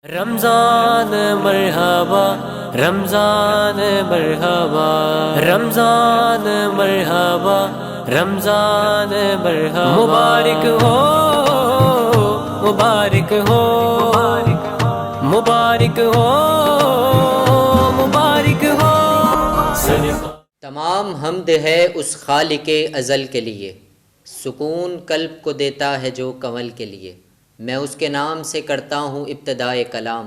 رمضان مرحبا رمضان مرحبا رمضان مرحبا رمضان مرحبا مبارک ہو مبارک ہو مبارک ہو مبارک ہو تمام حمد ہے اس خالق ازل کے لیے، سکون قلب کو دیتا ہے جو کنول کے لیے۔ میں اس کے نام سے کرتا ہوں ابتدائے کلام،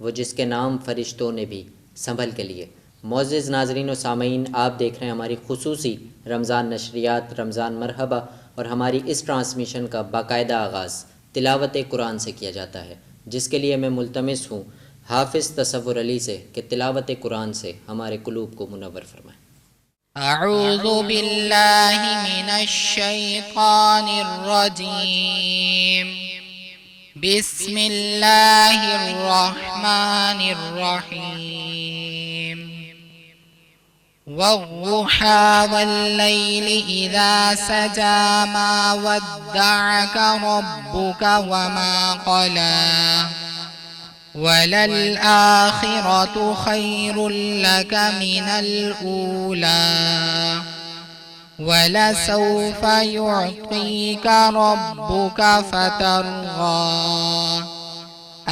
وہ جس کے نام فرشتوں نے بھی سنبھل کے لیے۔ معزز ناظرین و سامعین، آپ دیکھ رہے ہیں ہماری خصوصی رمضان نشریات رمضان مرحبا، اور ہماری اس ٹرانسمیشن کا باقاعدہ آغاز تلاوت قرآن سے کیا جاتا ہے، جس کے لیے میں ملتمس ہوں حافظ تصور علی سے کہ تلاوت قرآن سے ہمارے قلوب کو منور فرمائیں۔ اعوذ باللہ من الشیطان الرجیم، بسم اللہ الرحمن الرحیم۔ والضحى واللیل اذا سجى ما ودعك ربك وما قلى وَلَلْآخِرَةُ خَيْرٌ لَكَ مِنَ الْأُولَى وَلَسَوْفَ يُعْطِيكَ رَبُّكَ فَتَرْضَى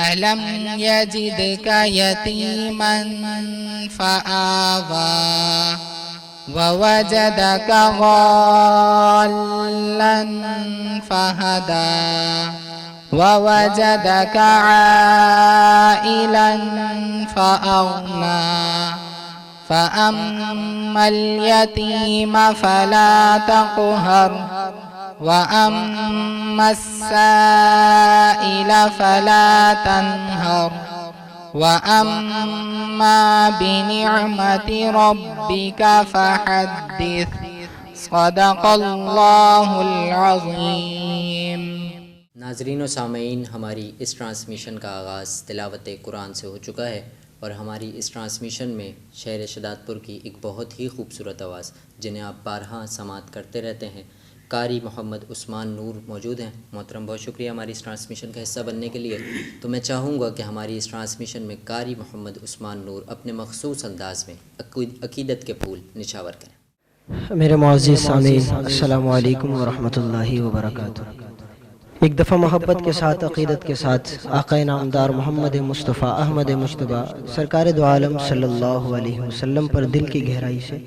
أَلَمْ يَجِدْكَ يَتِيمًا فَآوَى وَوَجَدَكَ ضَالًّا فَهَدَى وَوَجَدَكَ عَائِلًا فَأَغْنَى فَأَمَّا الْيَتِيمَ فَلَا تَقْهَرْ وَأَمَّا السَّائِلَ فَلَا تَنْهَرْ وَأَمَّا بِنِعْمَةِ رَبِّكَ فَحَدِّثْ۔ صدق اللہ العظیم۔ ناظرین و سامعین، ہماری اس ٹرانسمیشن کا آغاز تلاوت قرآن سے ہو چکا ہے، اور ہماری اس ٹرانسمیشن میں شہر شداد پور کی ایک بہت ہی خوبصورت آواز، جنہیں آپ بارہا سماعت کرتے رہتے ہیں، قاری محمد عثمان نور موجود ہیں۔ محترم، بہت شکریہ ہماری اس ٹرانسمیشن کا حصہ بننے کے لیے۔ تو میں چاہوں گا کہ ہماری اس ٹرانسمیشن میں قاری محمد عثمان نور اپنے مخصوص انداز میں عقیدت کے پھول نچھاور کریں۔ میرے معزز سامعین، السلام علیکم ورحمۃ اللہ وبرکاتہ۔ ایک دفعہ محبت کے ساتھ، عقیدت کے ساتھ آقا نامدار محمد مصطفیٰ احمد مجتبیٰ سرکار دو عالم صلی اللہ علیہ وسلم پر دل کی گہرائی سے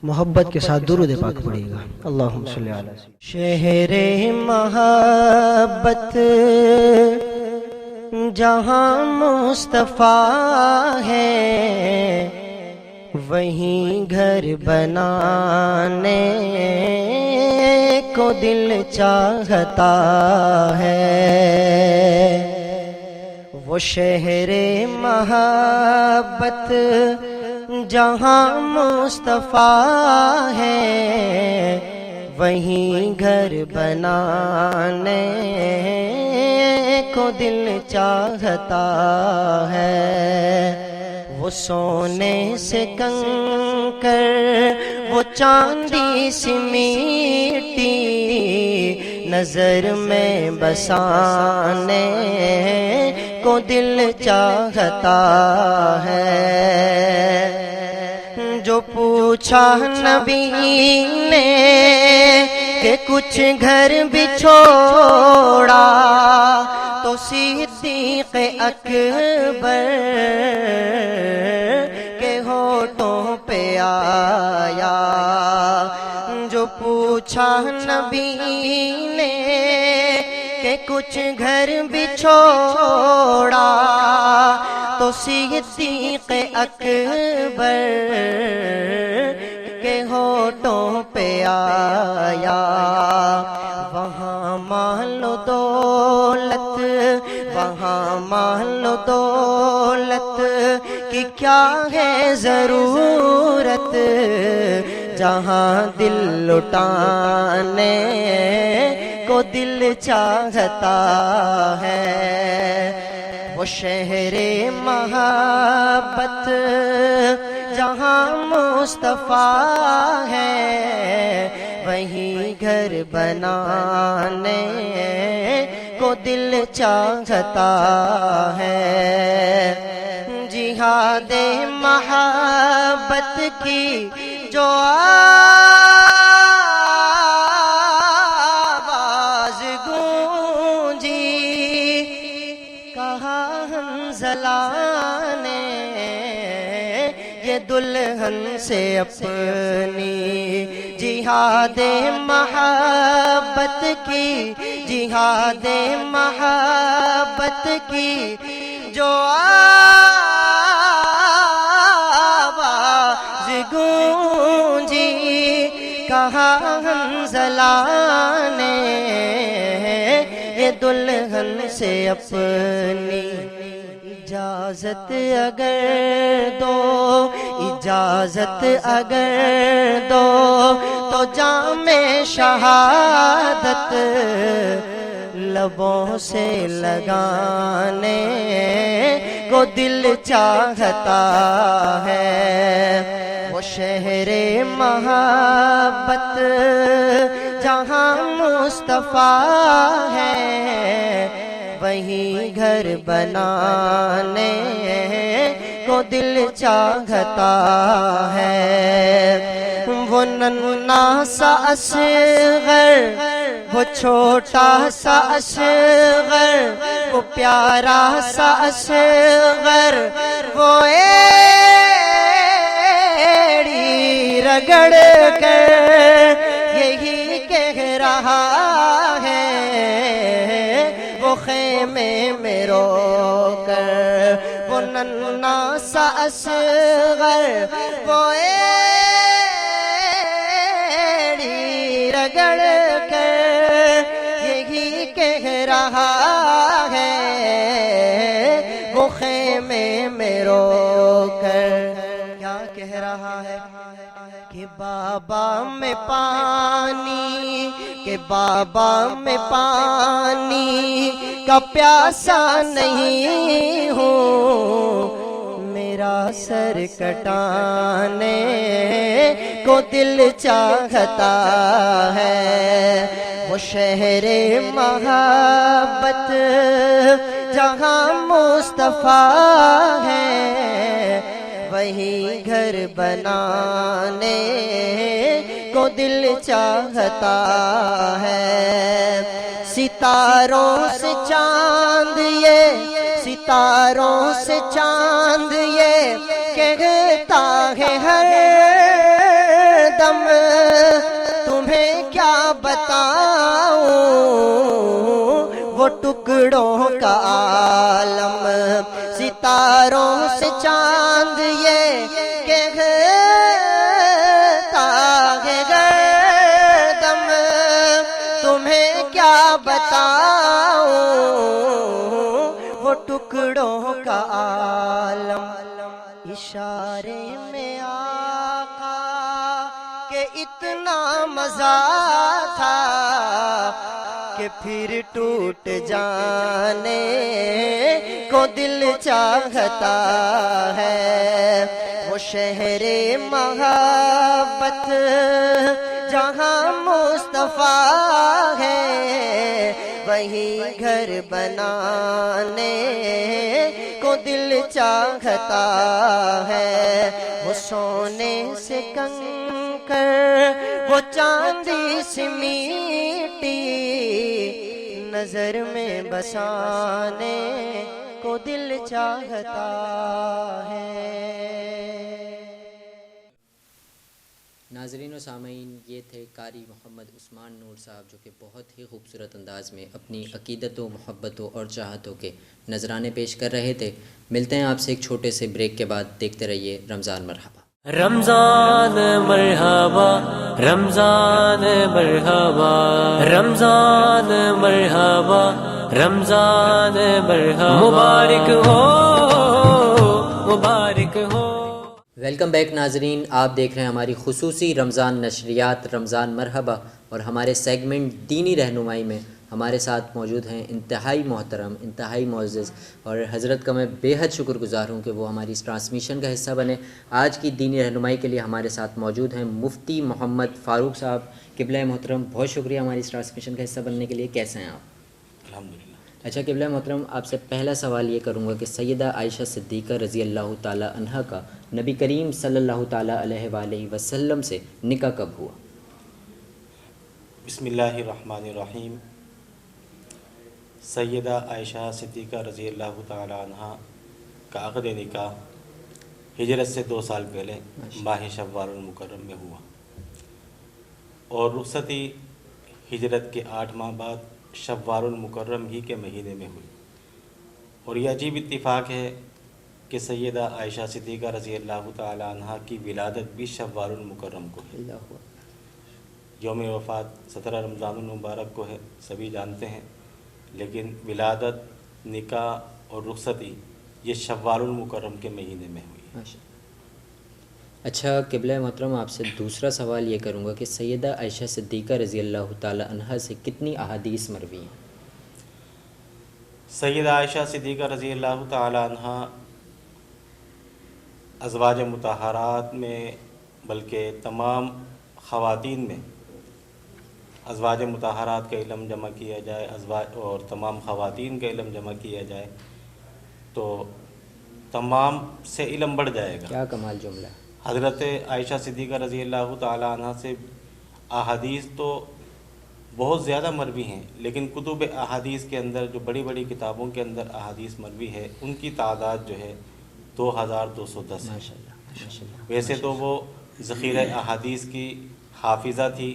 محبت کے ساتھ درود پاک پڑھیے گا۔ اللہم صلی علی شہر محبت جہاں مصطفیٰ ہے، وہیں گھر بنانے کو دل چاہتا ہے۔ وہ شہر محبت جہاں مصطفیٰ ہے، وہیں گھر بنانے کو دل چاہتا ہے۔ وہ سونے سے کنکر، وہ چاندی سی میٹی نظر میں بسانے کو دل چاہتا ہے۔ جو پوچھا نبی نے کہ کچھ گھر بھی چھوڑا، تو صدیق اکبر کے ہونٹوں پہ آیا۔ جو پوچھا نبی نے کہ کچھ گھر بھی چھوڑا، تو صدیق اکبر کے ہونٹوں پہ آیا۔ وہاں مال و دولت، وہاں مال و دولت کی کیا ہے ضرورت، جہاں دل لٹانے کو دل چاہتا ہے۔ وہ شہر محبت جہاں مصطفیٰ ہے، وہیں گھر بنانے کو دل چاہتا ہے۔ جہاد محبت کی جو آواز گونجی، کہا حنظلہ نے یہ دلہن سے اپنی جہاد محبت کی، جہاد محبت کی جو آواز گونجی، کہا حنظلہ نے یہ دلہن سے اپنی اجازت اگر دو، اجازت اگر دو تو جام شہادت لبوں سے لگانے کو دل چاہتا ہے، وہ شہر محبت جہاں مصطفیٰ ہے، وہیں گھر بنانے کو دل چاہتا ہے، وہ ننھا سا اصغر، وہ چھوٹا سا اصغر، وہ پیارا سا اصغر، وہ ایڑی رگڑ کر یہی کہہ رہا ہے، وہ خیمے میں رو کر، وہ ننھا سا اصغر، وہ ایڑی رگڑ کر یہی کہہ رہا ہے، وہ خیمے میں رو کر کیا کہہ رہا ہے کہ بابا میں پانی، کہ بابا میں پانی کا پیاسا نہیں ہوں، میرا سر کٹانے کو دل چاہتا ہے، وہ شہر محبت جہاں مصطفیٰ ہے، وہیں گھر بنانے کو دل چاہتا ہے، ستاروں سے چاند یہ، ستاروں سے چاند یہ کہتا ہے ہر دم، تمہیں کیا بتاؤں وہ ٹکڑوں کا عالم، ستاروں سے چاند یہ کہتا ہے ہر دم، تمہیں کیا بتاؤں وہ ٹکڑوں کا عالم، اشارے میں آقا کہ اتنا مزہ تھا کہ پھر ٹوٹ جانے کو دل چاہتا ہے، وہ شہر محبت جہاں مصطفیٰ ہے، وہیں گھر بنانے کو دل چاہتا ہے، وہ سونے سے کنکر، وہ چاندی سے میٹی نظر میں بسانے کو دل چاہتا ہے۔ ناظرین و سامعین، یہ تھے قاری محمد عثمان نور صاحب، جو کہ بہت ہی خوبصورت انداز میں اپنی عقیدتوں، محبتوں اور چاہتوں کے نذرانے پیش کر رہے تھے۔ ملتے ہیں آپ سے ایک چھوٹے سے بریک کے بعد، دیکھتے رہیے رمضان مرحبا۔ رمضان مرحبا، رمضان مرحبا، رمضان مرحبا، رمضان مرحبا، مبارک ہو، مبارک ہو۔ ویلکم بیک ناظرین، آپ دیکھ رہے ہیں ہماری خصوصی رمضان نشریات رمضان مرحبا، اور ہمارے سیگمنٹ دینی رہنمائی میں ہمارے ساتھ موجود ہیں انتہائی محترم، انتہائی معزز، اور حضرت کا میں بے حد شکر گزار ہوں کہ وہ ہماری اس ٹرانسمیشن کا حصہ بنے۔ آج کی دینی رہنمائی کے لیے ہمارے ساتھ موجود ہیں مفتی محمد فاروق صاحب۔ قبلہ محترم، بہت شکریہ ہماری اس ٹرانسمیشن کا حصہ بننے کے لیے، کیسے ہیں آپ؟ الحمدللہ۔ اچھا قبلہ محترم، آپ سے پہلا سوال یہ کروں گا کہ سیدہ عائشہ صدیقہ رضی اللہ تعالی عنہا کا نبی کریم صلی اللہ تعالی علیہ وآلہ وسلم سے نکاح کب ہوا؟ بسم اللہ الرحمن الرحیم۔ سیدہ عائشہ صدیقہ رضی اللہ تعالی عنہ کا عقد نکاح ہجرت سے 2 سال پہلے ماہ شوال المکرم میں ہوا، اور رخصتی ہجرت کے 8 ماہ بعد شوال المکرم ہی کے مہینے میں ہوئی۔ اور یہ عجیب اتفاق ہے کہ سیدہ عائشہ صدیقہ رضی اللہ تعالی عنہ کی ولادت بھی شوال المکرم کو ہے۔ اللہ ہوا۔ یوم وفات 17 رمضان المبارک کو ہے، سبھی جانتے ہیں، لیکن ولادت، نکاح اور رخصتی یہ شوال المکرم کے مہینے میں ہوئی۔ اچھا قبلہ محترم، آپ سے دوسرا سوال یہ کروں گا کہ سیدہ عائشہ صدیقہ رضی اللہ تعالی عنہ سے کتنی احادیث مروی ہیں؟ سیدہ عائشہ صدیقہ رضی اللہ تعالی عنہ ازواج مطہرات میں، بلکہ تمام خواتین میں ازواج مطہرات کا علم جمع کیا جائے، ازواج اور تمام خواتین کا علم جمع کیا جائے تو تمام سے علم بڑھ جائے گا۔ کیا کمال جملہ ہے۔ حضرت عائشہ صدیقہ رضی اللہ تعالی عنہ سے احادیث تو بہت زیادہ مروی ہیں، لیکن کتب احادیث کے اندر، جو بڑی بڑی کتابوں کے اندر احادیث مروی ہے، ان کی تعداد جو ہے 2210 ہے۔ ماشاءاللہ ماشاءاللہ۔ ویسے تو وہ ذخیرہ احادیث کی حافظہ تھی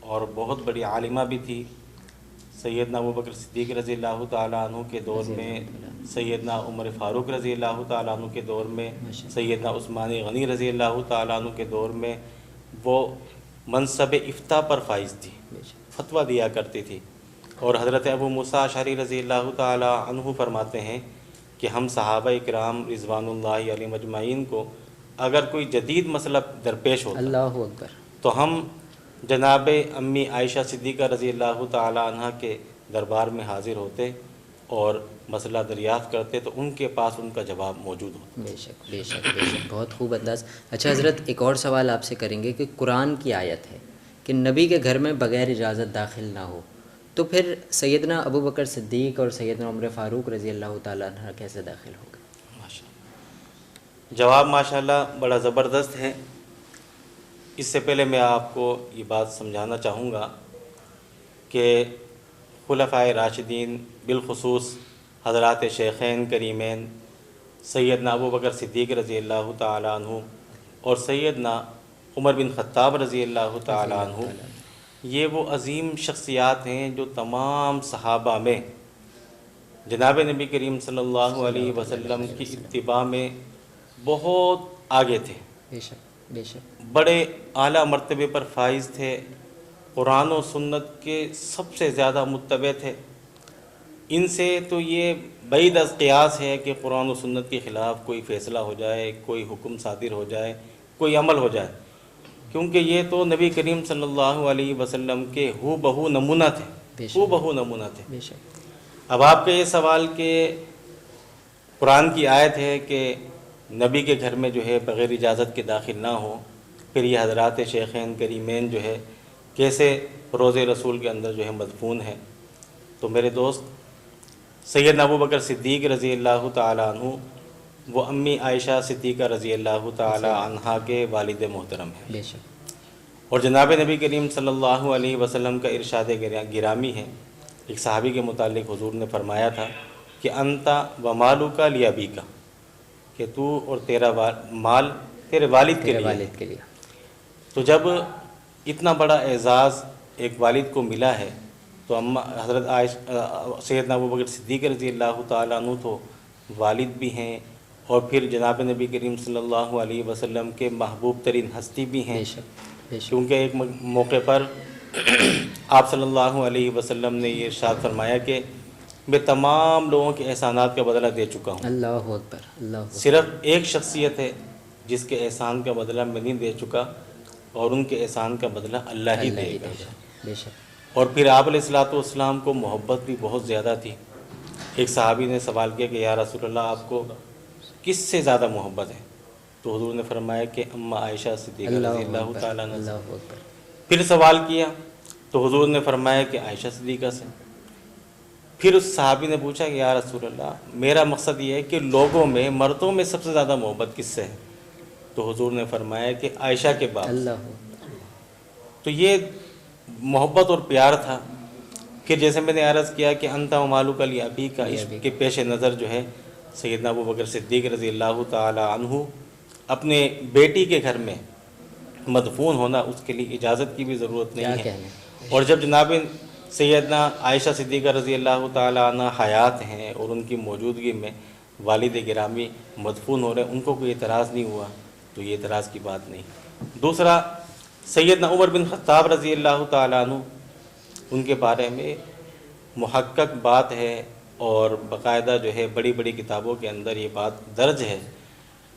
اور بہت بڑی عالمہ بھی تھی۔ سیدنا ابوبکر صدیق رضی اللہ تعالیٰ عنہ کے دور میں، سیدنا عمر فاروق رضی اللہ تعالیٰ عنہ کے دور میں، سیدنا عثمان غنی رضی اللہ تعالیٰ عنہ کے دور میں وہ منصب افتاء پر فائز تھی، فتویٰ دیا کرتی تھی۔ اور حضرت ابو موسیٰ اشعری رضی اللہ تعالیٰ عنہ فرماتے ہیں کہ ہم صحابہ اکرام رضوان اللہ علیہم اجمعین کو اگر کوئی جدید مسئلہ درپیش ہوتا اللہ اکبر تو ہم جناب امی عائشہ صدیقہ رضی اللہ تعالی عنہ کے دربار میں حاضر ہوتے اور مسئلہ دریافت کرتے تو ان کے پاس ان کا جواب موجود ہوتا۔ بے شک بے شک بے شک، بہت خوب انداز۔ اچھا حضرت، ایک اور سوال آپ سے کریں گے کہ قرآن کی آیت ہے کہ نبی کے گھر میں بغیر اجازت داخل نہ ہو، تو پھر سیدنا ابو بکر صدیق اور سیدنا عمر فاروق رضی اللہ تعالیٰ عنہ کیسے داخل ہو گئے؟ جواب ماشاءاللہ بڑا زبردست ہے۔ اس سے پہلے میں آپ کو یہ بات سمجھانا چاہوں گا کہ خلفائے راشدین، بالخصوص حضرات شیخین کریمین سیدنا ابو بکر صدیق رضی اللہ تعالیٰ عنہ اور سیدنا عمر بن خطاب رضی اللہ تعالیٰ عنہ، یہ وہ عظیم شخصیات ہیں جو تمام صحابہ میں جناب نبی کریم صلی اللہ علیہ وسلم کی اتباع میں بہت آگے تھے، بے شک بے شک، بڑے اعلیٰ مرتبے پر فائز تھے، قرآن و سنت کے سب سے زیادہ متبع تھے۔ ان سے تو یہ بعید از قیاس ہے کہ قرآن و سنت کے خلاف کوئی فیصلہ ہو جائے، کوئی حکم صادر ہو جائے، کوئی عمل ہو جائے، کیونکہ یہ تو نبی کریم صلی اللہ علیہ وسلم کے ہو بہو نمونہ تھے، ہو بہو نمونہ تھے۔ بے شک۔ اب آپ کا یہ سوال کہ قرآن کی آیت ہے کہ نبی کے گھر میں جو ہے بغیر اجازت کے داخل نہ ہو، پھر یہ حضرات شیخین کریمین جو ہے کیسے روضہ رسول کے اندر جو ہے مدفون ہے؟ تو میرے دوست، سیدنا ابو بکر صدیق رضی اللہ تعالیٰ عنہ وہ امی عائشہ صدیقہ رضی اللہ تعالیٰ عنہا کے والد محترم ہیں، بے شک۔ اور جناب نبی کریم صلی اللہ علیہ وسلم کا ارشاد گرامی ہے، ایک صحابی کے متعلق حضور نے فرمایا تھا کہ انتا و مالک لابیک، کہ تو اور تیرا مال تیرے والد کے لیے۔ تو جب اتنا بڑا اعزاز ایک والد کو ملا ہے تو حضرت سیدنا ابو بکر صدیق رضی اللہ تعالیٰ عنہ تو والد بھی ہیں اور پھر جناب نبی کریم صلی اللہ علیہ وسلم کے محبوب ترین ہستی بھی ہیں، کیونکہ ایک موقع پر آپ صلی اللہ علیہ وسلم نے یہ ارشاد فرمایا کہ میں تمام لوگوں کے احسانات کا بدلہ دے چکا ہوں، اللہ اکبر اللہ اکبر، صرف ایک شخصیت ہے جس کے احسان کا بدلہ میں نہیں دے چکا، اور ان کے احسان کا بدلہ اللہ ہی دے گا۔ بے شک۔ اور پھر آپ علیہ الصلوۃ والسلام کو محبت بھی بہت زیادہ تھی۔ ایک صحابی نے سوال کیا کہ یا رسول اللہ، آپ کو کس سے زیادہ محبت ہے؟ تو حضور نے فرمایا کہ اما عائشہ صدیقہ رضی اللہ تعالیٰ عنہ سے۔ اللہ اکبر۔ پھر سوال کیا تو حضور نے فرمایا کہ عائشہ صدیقہ سے۔ پھر اس صحابی نے پوچھا کہ یا رسول اللہ میرا مقصد یہ ہے کہ لوگوں میں مردوں میں سب سے زیادہ محبت کس سے ہے؟ تو حضور نے فرمایا کہ عائشہ کے باپ سے۔ اللہ تو یہ محبت اور پیار تھا۔ پھر جیسے میں نے عرض کیا کہ انت و مالک علی ابی کا، اس کے پیش نظر جو ہے سیدنا ابو بکر صدیق رضی اللہ تعالی عنہ اپنے بیٹی کے گھر میں مدفون ہونا، اس کے لیے اجازت کی بھی ضرورت نہیں ہے۔ اور جب جناب سیدنا عائشہ صدیقہ رضی اللہ تعالی عنہ حیات ہیں اور ان کی موجودگی میں والد گرامی مدفون ہو رہے ہیں، ان کو کوئی اعتراض نہیں ہوا، تو یہ اعتراض کی بات نہیں۔ دوسرا، سیدنا عمر بن خطاب رضی اللہ تعالیٰ عنہ، ان کے بارے میں محقق بات ہے اور باقاعدہ جو ہے بڑی بڑی کتابوں کے اندر یہ بات درج ہے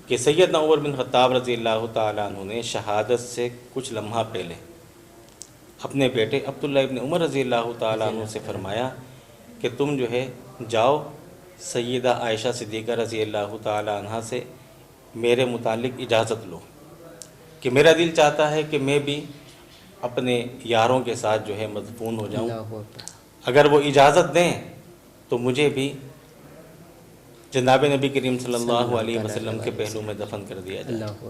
کہ سیدنا عمر بن خطاب رضی اللہ تعالیٰ عنہ نے شہادت سے کچھ لمحہ پہلے اپنے بیٹے عبداللہ ابن عمر رضی اللہ تعالیٰ عنہ سے فرمایا کہ تم جو ہے جاؤ سیدہ عائشہ صدیقہ رضی اللہ تعالیٰ عنہ سے میرے متعلق اجازت لو، کہ میرا دل چاہتا ہے کہ میں بھی اپنے یاروں کے ساتھ جو ہے مدفون ہو جاؤں، اگر وہ اجازت دیں تو مجھے بھی جناب نبی کریم صلی اللہ علیہ وسلم کے پہلو میں دفن کر دیا جائے۔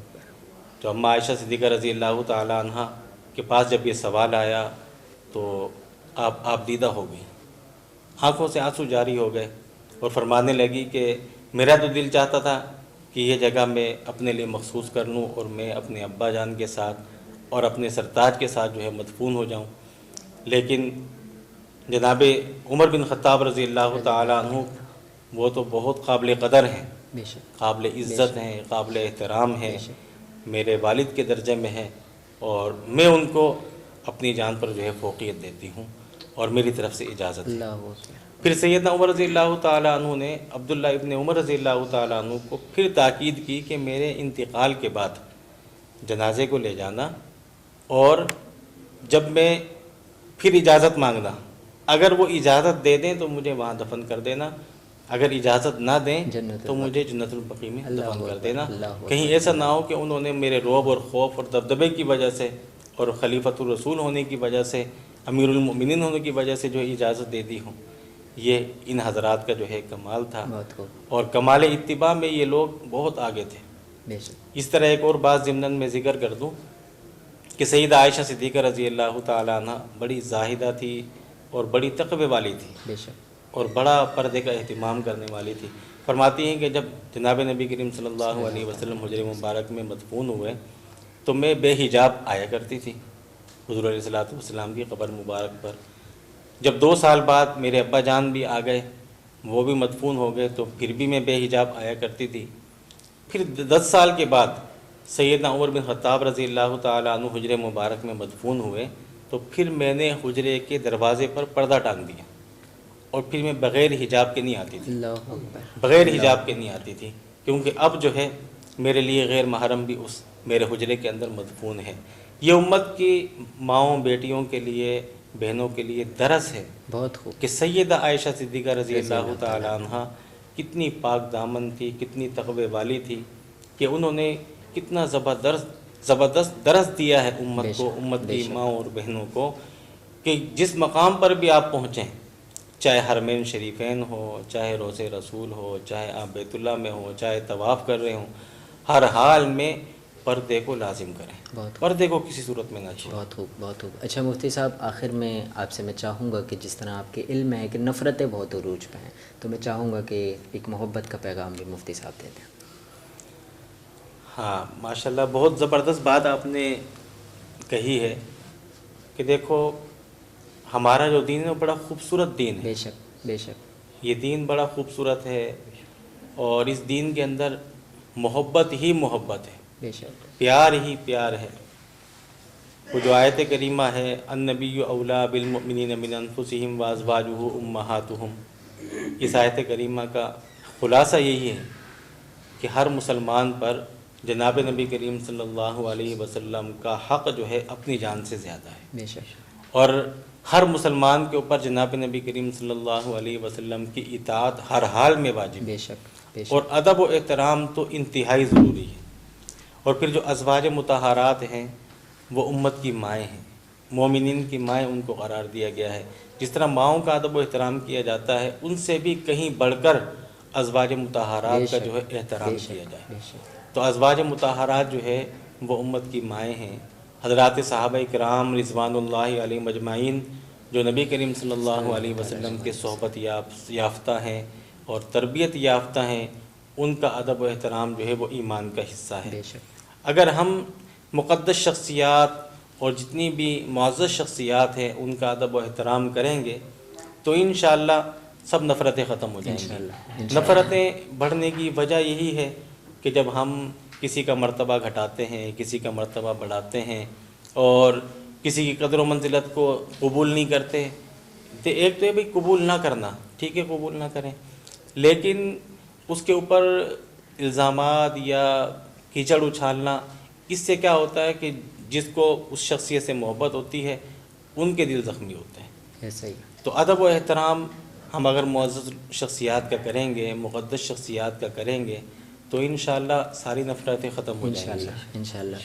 تو اماں عائشہ صدیقہ رضی اللہ تعالیٰ عنہ کے پاس جب یہ سوال آیا تو آپ دیدہ ہو گئی، آنکھوں سے آنسو جاری ہو گئے اور فرمانے لگی کہ میرا تو دل چاہتا تھا کہ یہ جگہ میں اپنے لیے مخصوص کر لوں اور میں اپنے ابا جان کے ساتھ اور اپنے سرتاج کے ساتھ جو ہے مدفون ہو جاؤں، لیکن جناب عمر بن خطاب رضی اللہ تعالیٰ عنہ وہ تو بہت قابل قدر ہیں، قابل عزت ہیں، قابل احترام ہیں، میرے والد کے درجے میں ہیں، اور میں ان کو اپنی جان پر جو ہے فوقیت دیتی ہوں اور میری طرف سے اجازت ہے۔ پھر سیدنا عمر رضی اللہ تعالیٰ عنہ نے عبداللہ ابن عمر رضی اللہ تعالیٰ عنہ کو پھر تاکید کی کہ میرے انتقال کے بعد جنازے کو لے جانا، اور جب میں پھر اجازت مانگنا، اگر وہ اجازت دے دیں تو مجھے وہاں دفن کر دینا، اگر اجازت نہ دیں تو مجھے جنت البقیع میں دفن کر دینا۔ کہیں ایسا نہ ہو کہ انہوں نے میرے رعب اور خوف اور دبدبے کی وجہ سے اور خلیفۃ الرسول ہونے کی وجہ سے، امیر المؤمنین ہونے کی وجہ سے جو اجازت دے دی ہوں۔ یہ ان حضرات کا جو ہے کمال تھا، اور کمال اتباع میں یہ لوگ بہت آگے تھے۔ اس طرح ایک اور بات ضمناً میں ذکر کر دوں کہ سیدہ عائشہ صدیقہ رضی اللہ تعالیٰ عنہ بڑی زاہدہ تھی اور بڑی تقوی والی تھی اور بڑا پردے کا اہتمام کرنے والی تھی۔ فرماتی ہیں کہ جب جناب نبی کریم صلی اللہ علیہ وسلم حجر مبارک میں مدفون ہوئے تو میں بے حجاب آیا کرتی تھی حضور علیہ الصلوۃ والسلام کی قبر مبارک پر۔ جب 2 سال بعد میرے ابا جان بھی آ گئے، وہ بھی مدفون ہو گئے، تو پھر بھی میں بے حجاب آیا کرتی تھی۔ پھر 10 سال کے بعد سیدنا عمر بن خطاب رضی اللہ تعالیٰ عنہ حجر مبارک میں مدفون ہوئے، تو پھر میں نے حجرے کے دروازے پر پردہ ٹانگ دیا، اور پھر میں بغیر حجاب کے نہیں آتی تھی، بغیر حجاب کے نہیں آتی تھی، کیونکہ اب جو ہے میرے لیے غیر محرم بھی اس میرے حجرے کے اندر مدفون ہے۔ یہ امت کی ماؤں بیٹیوں کے لیے، بہنوں کے لیے درس ہے بہت خوب کہ سیدہ عائشہ صدیقہ رضی اللہ تعالی عنہ کتنی پاک دامن تھی، کتنی تقوی والی تھی، کہ انہوں نے کتنا زبردست درس دیا ہے امت کو، امت کی ماؤں اور بہنوں کو، کہ جس مقام پر بھی آپ پہنچیں، چاہے حرمین شریفین ہو، چاہے روضہ رسول ہو، چاہے آپ بیت اللہ میں ہو، چاہے طواف کر رہے ہوں، ہر حال میں پردے کو لازم کریں، پردے کو کسی صورت میں نہ چھوڑیں۔ بہت خوب بہت خوب۔ اچھا مفتی صاحب، آخر میں آپ سے میں چاہوں گا کہ جس طرح آپ کے علم ہے کہ نفرتیں بہت عروج پہ ہیں، تو میں چاہوں گا کہ ایک محبت کا پیغام بھی مفتی صاحب دے دیں۔ ہاں ماشاءاللہ، بہت زبردست بات آپ نے کہی ہے کہ دیکھو ہمارا جو دین ہے وہ بڑا خوبصورت دین ہے، بے شک بے شک، یہ دین بڑا خوبصورت ہے، اور اس دین کے اندر محبت ہی محبت ہے، بے شک، پیار ہی پیار ہے۔ وہ جو آیت کریمہ ہے النبی اولیٰ بالمؤمنین من انفسہم وازواجہ امہاتہم، اس آیت کریمہ کا خلاصہ یہی ہے کہ ہر مسلمان پر جناب نبی کریم صلی اللہ علیہ وسلم کا حق جو ہے اپنی جان سے زیادہ ہے، بے شک، اور ہر مسلمان کے اوپر جناب نبی کریم صلی اللہ علیہ وسلم کی اطاعت ہر حال میں واجب ہے، بے شک بے شک، اور ادب و احترام تو انتہائی ضروری ہے۔ اور پھر جو ازواج مطہرات ہیں وہ امت کی مائیں ہیں، مومنین کی مائیں ان کو قرار دیا گیا ہے. جس طرح ماؤں کا ادب و احترام کیا جاتا ہے، ان سے بھی کہیں بڑھ کر ازواج مطہرات کا جو ہے احترام کیا جائے. تو ازواج مطہرات جو ہے وہ امت کی مائیں ہیں. حضرات صحابہ کرام رضوان اللہ علیہم اجمعین جو نبی کریم صلی اللہ علیہ وسلم کے صحبت یافتہ ہیں اور تربیت یافتہ ہیں، ان کا ادب و احترام جو ہے وہ ایمان کا حصہ ہے. اگر ہم مقدس شخصیات اور جتنی بھی معزز شخصیات ہیں ان کا ادب و احترام کریں گے تو انشاءاللہ سب نفرتیں ختم ہو جائیں گی. نفرتیں بڑھنے کی وجہ یہی ہے کہ جب ہم کسی کا مرتبہ گھٹاتے ہیں، کسی کا مرتبہ بڑھاتے ہیں اور کسی کی قدر و منزلت کو قبول نہیں کرتے. تو ایک تو یہ بھی قبول نہ کرنا، ٹھیک ہے قبول نہ کریں، لیکن اس کے اوپر الزامات یا کیچڑ اچھالنا، اس سے کیا ہوتا ہے کہ جس کو اس شخصیت سے محبت ہوتی ہے ان کے دل زخمی ہوتے ہیں. ایسا ہی. تو ادب و احترام ہم اگر معزز شخصیات کا کریں گے، مقدس شخصیات کا کریں گے تو انشاءاللہ ساری نفرتیں ختم ہو جائیں گی. انشاءاللہ.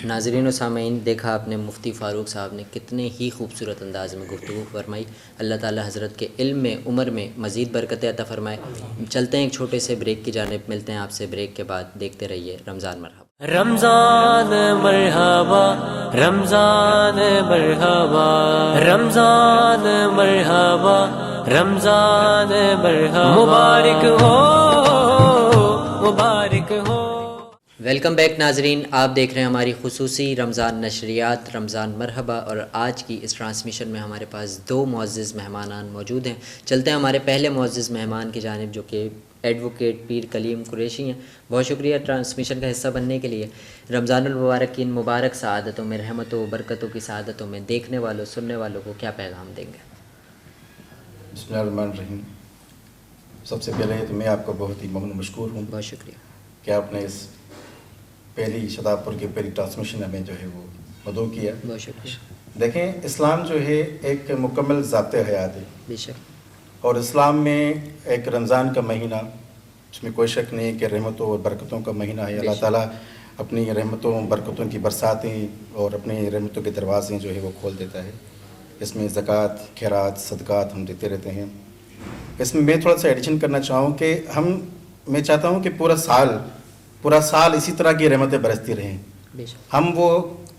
ناظرین و سامعین، دیکھا آپ نے مفتی فاروق صاحب نے کتنے ہی خوبصورت انداز میں گفتگو فرمائی. اللہ تعالی حضرت کے علم میں، عمر میں مزید برکتیں عطا فرمائے. چلتے ہیں ایک چھوٹے سے بریک کی جانب، ملتے ہیں آپ سے بریک کے بعد. دیکھتے رہیے رمضان مرحبا. رمضان مرحبا، رمضان مرحبا، رمضان مرحبا، رمضان مرحبا، مبارک ہو مبارک ہو. ویلکم بیک ناظرین، آپ دیکھ رہے ہیں ہماری خصوصی رمضان نشریات رمضان مرحبا، اور آج کی اس ٹرانسمیشن میں ہمارے پاس دو معزز مہمانان موجود ہیں. چلتے ہیں ہمارے پہلے معزز مہمان کی جانب، جو کہ ایڈوکیٹ پیر کلیم قریشی ہیں. بہت شکریہ ٹرانسمیشن کا حصہ بننے کے لیے. رمضان المبارک کی ان مبارک سعادتوں میں، رحمتوں و برکتوں کی سعادتوں میں دیکھنے والوں، سننے والوں کو کیا پیغام دیں گے؟ بسم اللہ الرحمن الرحیم. سب سے پہلے تو میں آپ کا بہت ہی ممنون مشکور ہوں بہت شکریہ کہ آپ نے اس پہلی شداپور کی پہلی ٹرانسمیشن ہمیں جو ہے وہ مدعو کیا. بہت شکریہ. دیکھیں، اسلام جو ہے ایک مکمل ضابط حیات ہے، بے شک. اور اسلام میں ایک رمضان کا مہینہ، اس میں کوئی شک نہیں کہ رحمتوں اور برکتوں کا مہینہ ہے. اللہ تعالیٰ اپنی رحمتوں برکتوں کی برساتیں اور اپنی رحمتوں کے دروازے جو ہے وہ کھول دیتا ہے. اس میں زکوٰۃ، خیرات، صدقات ہم دیتے رہتے ہیں. اس میں تھوڑا سا ایڈیشن کرنا چاہوں کہ میں چاہتا ہوں کہ پورا سال اسی طرح کی رحمتیں برستی رہیں. بے شک. ہم وہ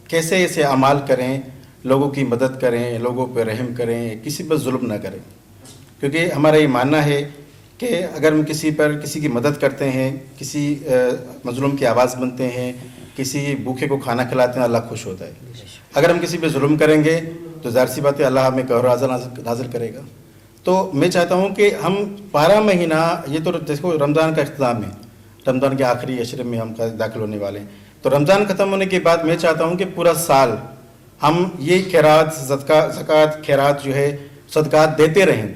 کیسے ایسے اعمال کریں، لوگوں کی مدد کریں، لوگوں پہ رحم کریں، کسی پر ظلم نہ کریں. کیونکہ ہمارا یہ ماننا ہے کہ اگر ہم کسی کی مدد کرتے ہیں، کسی مظلوم کی آواز بنتے ہیں، کسی بھوکے کو کھانا کھلاتے ہیں، اللہ خوش ہوتا ہے. اگر ہم کسی پہ ظلم کریں گے تو ظاہر سی بات ہے اللہ ہمیں قہر نازل کرے گا. تو میں چاہتا ہوں کہ ہم 12 مہینہ، یہ تو دیکھو رمضان کا اختتام ہے، رمضان کے آخری عشرے میں ہم داخل ہونے والے ہیں. تو رمضان ختم ہونے کے بعد میں چاہتا ہوں کہ پورا سال ہم یہ خیرات، زکوٰۃ، خیرات جو ہے صدقات دیتے رہیں،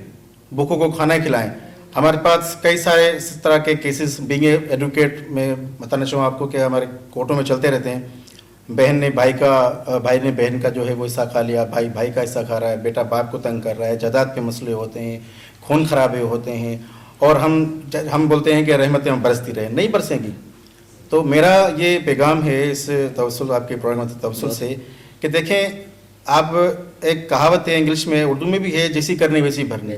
بھوکوں کو کھانا کھلائیں. ہمارے پاس کئی سارے اس طرح کے کیسز، بینگ ایڈوکیٹ میں بتانا چاہوں آپ کو کہ ہمارے کورٹوں میں چلتے رہتے ہیں. بہن نے بھائی نے بہن کا جو ہے وہ حصہ کھا لیا، بھائی کا حصہ کھا رہا ہے، بیٹا باپ کو تنگ کر رہا ہے، جائیداد پہ مسئلے ہوتے ہیں، خون خرابے ہوتے ہیں، اور ہم بولتے ہیں کہ رحمتیں ہم برستی رہیں. نہیں برسیں گی. تو میرا یہ پیغام ہے اس توسل، آپ کے پروگرام توسل سے، کہ دیکھیں آپ، ایک کہاوت ہے انگلش میں، اردو میں بھی ہے، جیسی کرنی ویسی بھرنی.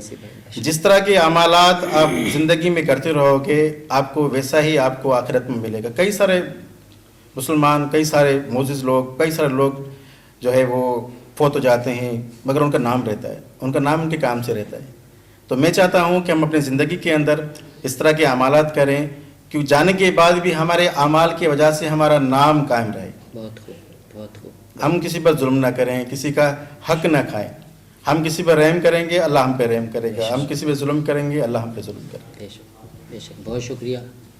جس طرح کے اعمالات آپ زندگی میں کرتے رہو گے، آپ کو ویسا ہی آپ کو آخرت میں ملے گا. کئی سارے مسلمان، کئی سارے معزز لوگ، کئی سارے لوگ جو ہے وہ فوت ہو جاتے ہیں، مگر ان کا نام رہتا ہے، ان کا نام ان کے کام سے رہتا ہے. تو میں چاہتا ہوں کہ ہم اپنی زندگی کے اندر اس طرح کے اعمالات کریں کہ جانے کے بعد بھی ہمارے اعمال کی وجہ سے ہمارا نام قائم رہے. بہت خوب، بہت خوب. ہم کسی پر ظلم نہ کریں، کسی کا حق نہ کھائیں. ہم کسی پر رحم کریں گے، اللہ ہم پہ رحم کرے گا. ہم کسی پہ ظلم کریں گے، اللہ ہم پہ ظلم کرے گا. بے شک، بے شک. بہت شکریہ.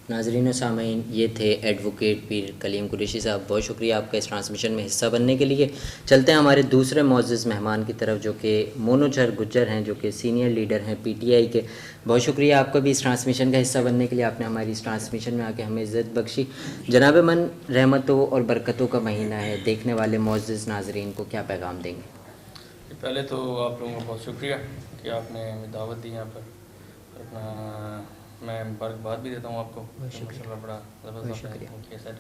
ناظرین و سامعین، یہ تھے ایڈوکیٹ پیر کلیم قریشی صاحب. بہت شکریہ آپ کا اس ٹرانسمیشن میں حصہ بننے کے لیے. چلتے ہیں ہمارے دوسرے معزز مہمان کی طرف، جو کہ مونوچر گجر ہیں، جو کہ سینئر لیڈر ہیں PTI کے. بہت شکریہ آپ کا بھی اس ٹرانسمیشن کا حصہ بننے کے لیے. آپ نے ہماری اس ٹرانسمیشن میں آ کے ہمیں عزت بخشی. جناب من، رحمتوں اور برکتوں کا مہینہ ہے، دیکھنے والے معزز ناظرین کو کیا پیغام دیں گے؟ پہلے تو آپ لوگوں کا بہت شکریہ کہ آپ نے ہمیں دعوت دی یہاں پر. اپنا میں مبارکباد بھی دیتا ہوں آپ کو، ماشاء اللہ بڑا زبردست ہے.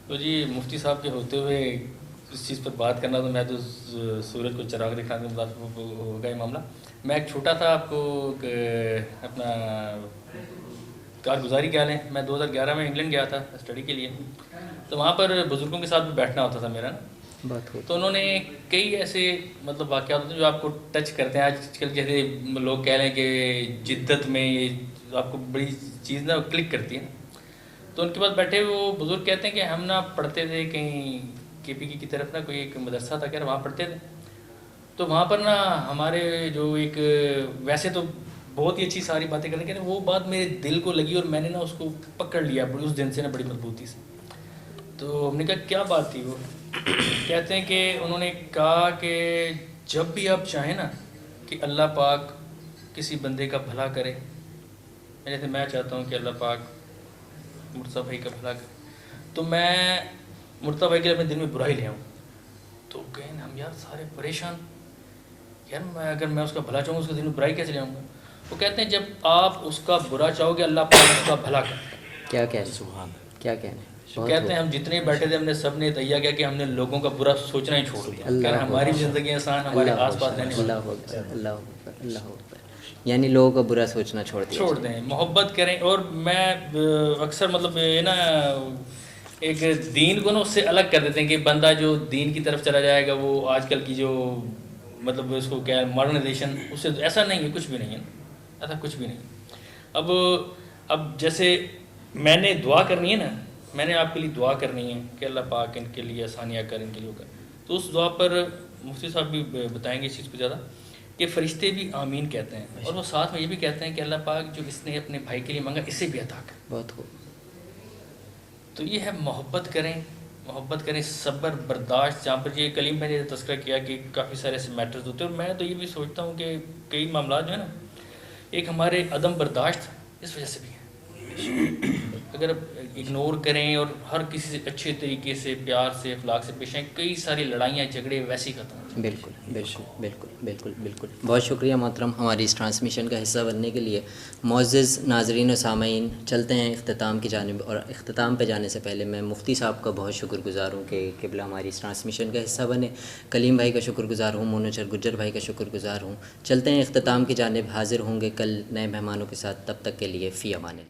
تو جی، مفتی صاحب کے ہوتے ہوئے اس چیز پر بات کرنا تو میں تو سورج کو چراغ دکھانے کے ہوگا یہ معاملہ. میں ایک چھوٹا تھا آپ کو اپنا کارگزاری کیا لیں. میں 2011 میں انگلینڈ گیا تھا اسٹڈی کے لیے, تو وہاں پر بزرگوں کے ساتھ بھی بیٹھنا ہوتا تھا میرا نا. تو انہوں نے کئی ایسے مطلب واقعات ہوتے ہیں جو آپ کو ٹچ کرتے ہیں. آج کل جیسے لوگ کہہ لیں کہ جدت میں یہ آپ کو بڑی چیز نا کلک کرتی ہے. تو ان کے پاس بیٹھے وہ بزرگ کہتے ہیں کہ ہم نا پڑھتے تھے کہیں کے پی کی طرف نا کوئی ایک مدرسہ تھا کہ وہاں پڑھتے تھے. تو وہاں پر نا ہمارے جو ایک ویسے تو بہت ہی اچھی ساری باتیں کرنے کے وہ بات میرے دل کو لگی اور میں نے نا اس کو پکڑ لیا اس دن سے نا بڑی مضبوطی سے. تو ہم نے کہا کیا بات تھی. وہ کہتے ہیں کہ انہوں نے کہا کہ جب بھی آپ چاہیں نا کہ اللہ پاک کسی بندے کا بھلا کرے, جیسے میں چاہتا ہوں کہ اللہ پاک مرتضیٰ بھائی کا بھلا کرے, تو میں مرتضیٰ بھائی کے لیے اپنے دل میں برائی لے آؤں. تو کہیں ہم یار سارے پریشان, یار میں اگر میں اس کا بھلا چاہوں اس کے دل میں برائی کیسے لے آؤں گا. وہ کہتے ہیں جب آپ اس کا برا چاہو گے اللہ پاک اس کا بھلا کرے. کیا کہنے کہتے ہیں ہم جتنے بیٹھے تھے ہم نے سب نے تیار کیا کہ ہم نے لوگوں کا برا سوچنا ہی چھوڑ دیا. ہماری زندگی آسان, ہمارے آس پاس رہنے اللہ اکبر, یعنی لوگوں کا برا سوچنا چھوڑ دیں, محبت کریں. اور میں اکثر مطلب یہ نا ایک دین کو نا اس سے الگ کر دیتے ہیں کہ بندہ جو دین کی طرف چلا جائے گا وہ آج کل کی جو مطلب اس کو کیا ماڈرنائزیشن, اس سے ایسا نہیں ہے, کچھ بھی نہیں ہے, ایسا کچھ بھی نہیں. اب جیسے میں نے دعا کرنی ہے نا, میں نے آپ کے لیے دعا کرنی ہے کہ اللہ پاک ان کے لیے آسانیاں کر, ان کے لیے ہوگا. تو اس دعا پر مفتی صاحب بھی بتائیں گے اس چیز کو زیادہ کہ فرشتے بھی آمین کہتے ہیں, اور وہ ساتھ میں یہ بھی کہتے ہیں کہ اللہ پاک جو اس نے اپنے بھائی کے لیے مانگا اسے بھی عطا کر. بہت خوب. تو یہ ہے محبت کریں, صبر برداشت. جہاں پر یہ کلیم میں نے تذکرہ کیا کہ کافی سارے ایسے میٹرز ہوتے ہیں, اور میں تو یہ بھی سوچتا ہوں کہ کئی معاملات جو ہیں نا ایک ہمارے عدم برداشت اس وجہ سے بھی ہیں. اگر اگنور کریں اور ہر کسی سے اچھے طریقے سے پیار سے اخلاق سے پیش آئیں, کئی ساری لڑائیاں جھگڑے ویسے ہی ختم ہوتے ہیں. بالکل. بہت شکریہ محترم ہماری اس ٹرانسمیشن کا حصہ بننے کے لیے. معزز ناظرین و سامعین, چلتے ہیں اختتام کی جانب, اور اختتام پہ جانے سے پہلے میں مفتی صاحب کا بہت شکر گزار ہوں کہ قبلہ ہماری اس ٹرانسمیشن کا حصہ بنے. کلیم بھائی کا شکر گزار ہوں, مونچر گجر بھائی کا شکر گزار ہوں. چلتے ہیں اختتام کی جانب, حاضر ہوں گے کل نئے مہمانوں کے ساتھ. تب تک کے لیے فی امان اللہ.